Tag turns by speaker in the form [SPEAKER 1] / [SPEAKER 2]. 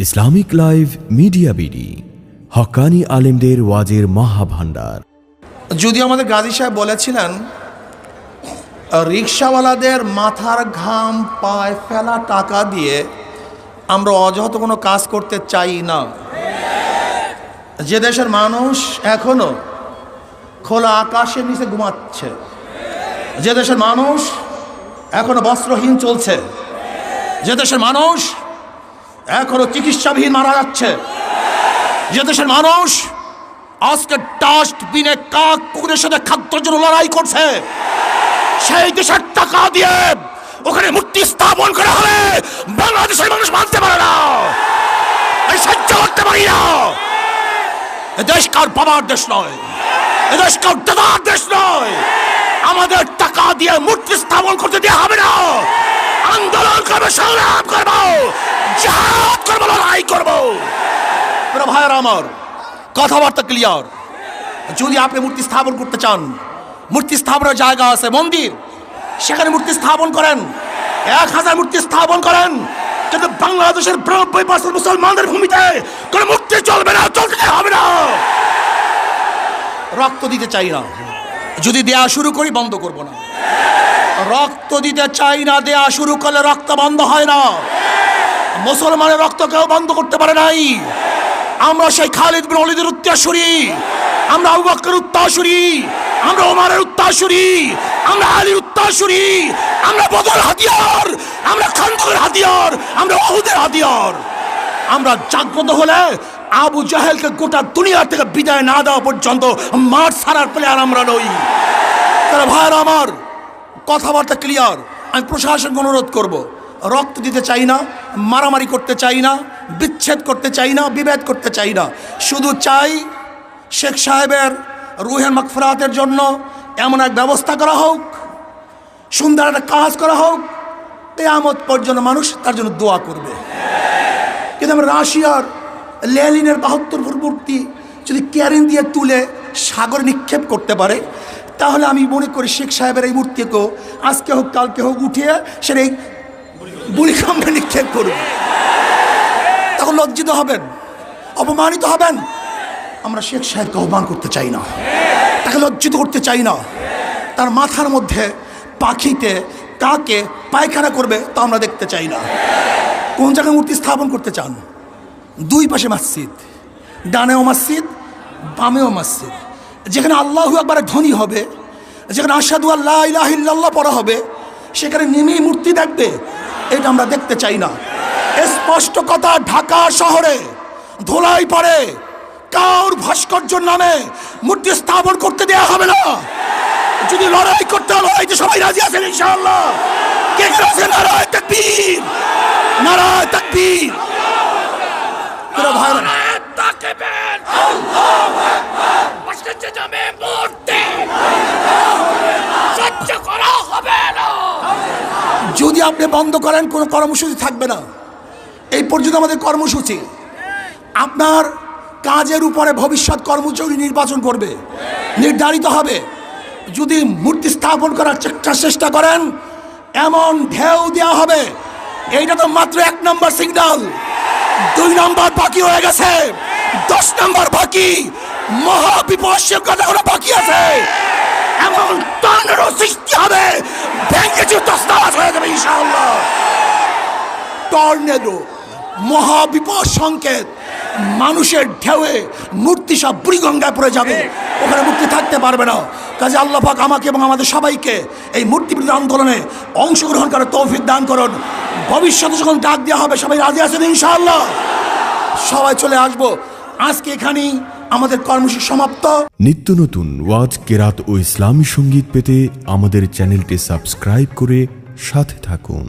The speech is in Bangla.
[SPEAKER 1] ইসলামিক লাইভ মিডিয়া বিডি, হক্কানি আলেমদের ওয়াজের মহাভান্ডার।
[SPEAKER 2] যদিও আমাদের গাজী সাহেব বলেছিলেন রিক্সাওয়ালাদের মাথার ঘাম পায় ফেলা টাকা দিয়ে আমরা অযথা কোনো কাজ করতে চাই না। যে দেশের মানুষ এখনো খোলা আকাশের নিচে ঘুমাচ্ছে, যে দেশের মানুষ এখনো বস্ত্রহীন চলছে, যে দেশের মানুষ এখনো চিকিৎসাবিহীন মারা যাচ্ছে, যে দেশের মানুষ আজকে ডাস্টবিনে কাক কুকুরের সাথে খাদ্যের জন্য লড়াই করছে, সেই দেশের টাকা দিয়ে ওখানে মূর্তি স্থাপন করা হলে বাংলাদেশের মানুষ মানতে পারে না, সহ্য করতে পারি না। এ দেশ কার বাবার দেশ নয়, এ দেশ কার দাদার দেশ নয়। আমাদের টাকা দিয়ে মূর্তি স্থাপন করতে দেওয়া হবে না। আন্দোলন করবো, সংগ্রাম করবো, জিহাদ করবো, লড়াই করবো। ভাইয়েরা আমার, কথাবার্তা ক্লিয়ার। যদি আপনি মূর্তি স্থাপন করতে চান, মূর্তি স্থাপনের জায়গা আছে, মন্দির, সেখানে মূর্তি স্থাপন করেন, 1000 মূর্তি স্থাপন করেন, কিন্তু বাংলাদেশের 92% মুসলমানদের ভূমিতে কোনো মূর্তি চলবে না, চলতে হবে না। রক্ত দিতে চাই না, যদি দেয়া শুরু করি বন্ধ করব না। রক্ত দিতে চাই না, দেয়া শুরু করলে রক্ত বন্ধ হয় না। মুসলমানের রক্ত কেউ বন্ধ করতে পারে নাই। আমরা সেই খালিদ বিন ওয়ালিদের উত্তরসূরি, আমরা আবু বকরের উত্তরসূরি, আমরা ওমরের উত্তরসূরি, আমরা আলীর উত্তরসূরি, আমরা বদর হাতিয়ার, আমরা খান্দকের হাতিয়ার, আমরা উহুদের হাতিয়ার। আমরা জাগ্রত হলে আবু জাহেলকে গোটা দুনিয়া থেকে বিদায় না দেওয়া পর্যন্ত মাঠ ছাড়ার প্লেয়ার আমরা নই। তাহলে ভাইয়েরা আমার, কথাবার্তা ক্লিয়ার। আমি প্রশাসনকে অনুরোধ করব, রক্ত দিতে চাই না, মারামারি করতে চাই না, বিচ্ছেদ করতে চাই না, বিভেদ করতে চাই না। শুধু চাই শেখ সাহেবের রুহের মাগফিরাতের জন্য এমন এক ব্যবস্থা করা হোক, সুন্দর একটা কাজ করা হোক, কিয়ামত পর্যন্ত মানুষ তার জন্য দোয়া করবে। কিন্তু আমরা রাশিয়ার লেনিনের 72 ফুট মূর্তি যদি ক্যারিং দিয়ে তুলে সাগরে নিক্ষেপ করতে পারে, তাহলে আমি মনে করি শেখ সাহেবের এই মূর্তিকেও আজকে হোক কালকে হোক উঠিয়ে সেটা এই বুড়িখাম্বে নিক্ষেপ করবে। তখন লজ্জিত হবেন, অপমানিত হবেন। আমরা শেখ সাহেবকে অপমান করতে চাই না, তাকে লজ্জিত করতে চাই না। তার মাথার মধ্যে পাখিতে কাকে পায়খানা করবে তা আমরা দেখতে চাই না। কোন জায়গায় মূর্তি স্থাপন করতে চান? দুই পাশে মসজিদ, ডানেও মসজিদ, বামেও মসজিদ। যেখানে আল্লাহু আকবার ধ্বনি হবে, যেখানে আশহাদু আল্লা ইলাহা ইল্লাল্লাহ পড়া হবে, সেখানে নেমেই মূর্তি দেখবে, এটা আমরা দেখতে চাই না। স্পষ্ট কথা, ঢাকা শহরে ধুলাই পড়ে কাউর ভাস্কর্যের নামে মূর্তি স্থাপন করতে দেওয়া হবে না। যদি লড়াই করতে হয়, লড়াইতে সবাই রাজি আছেন ইনশাআল্লাহ? কে কে রাজি? নারায়ে তাকবীর, নারায়ে তাকবীর। ভাইরা, আল্লাহু আকবার, মসজিদে যাবে মূর্তি সহ্য করা হবে না। যদি আপনি বন্ধ করেন, কোনো কর্মসূচি থাকবে না। এই পর্যন্ত আমাদের কর্মসূচি। আপনার কাজের উপরে ভবিষ্যৎ কর্মসূচি নির্বাচন করবে, নির্ধারিত হবে। যদি মূর্তি স্থাপন করার চেষ্টা করেন, এমন ঢেউ দেওয়া হবে। এইটা তো মাত্র 1 নম্বর সিগন্যাল, 2 নম্বর বাকি হয়ে গেছে, 10 নম্বর বাকি। মহাবিপর্যয় কথা বাকি আছে। এমন টর্নেডো সৃষ্টি হবে, ভেঙে তছনছ হয়ে যাবে ইনশাআল্লাহ। টর্নেডো, মহাবিপদ সংকেত, মানুষের ঢেউয়ে মূর্তি সব বুড়িগঙ্গায় পড়ে যাবে, ওখানে মূর্তি থাকতে পারবে না। কাজে আল্লাহ পাক আমাকে এবং আমাদের সবাইকে এই মূর্তি বিরোধী আন্দোলনে অংশগ্রহণ করার তৌফিক দান করুন। ভবিষ্যতে যখন ডাক দেওয়া হবে, সবাই রাজি আছেন ইনশাআল্লাহ? সবাই চলে আসবো। আজকে এখানেই আমাদের কর্মসূচি সমাপ্ত।
[SPEAKER 1] নিত্য নতুন ওয়াজ, কেরাত ও ইসলামী সঙ্গীত পেতে আমাদের চ্যানেলটি সাবস্ক্রাইব করে সাথে থাকুন।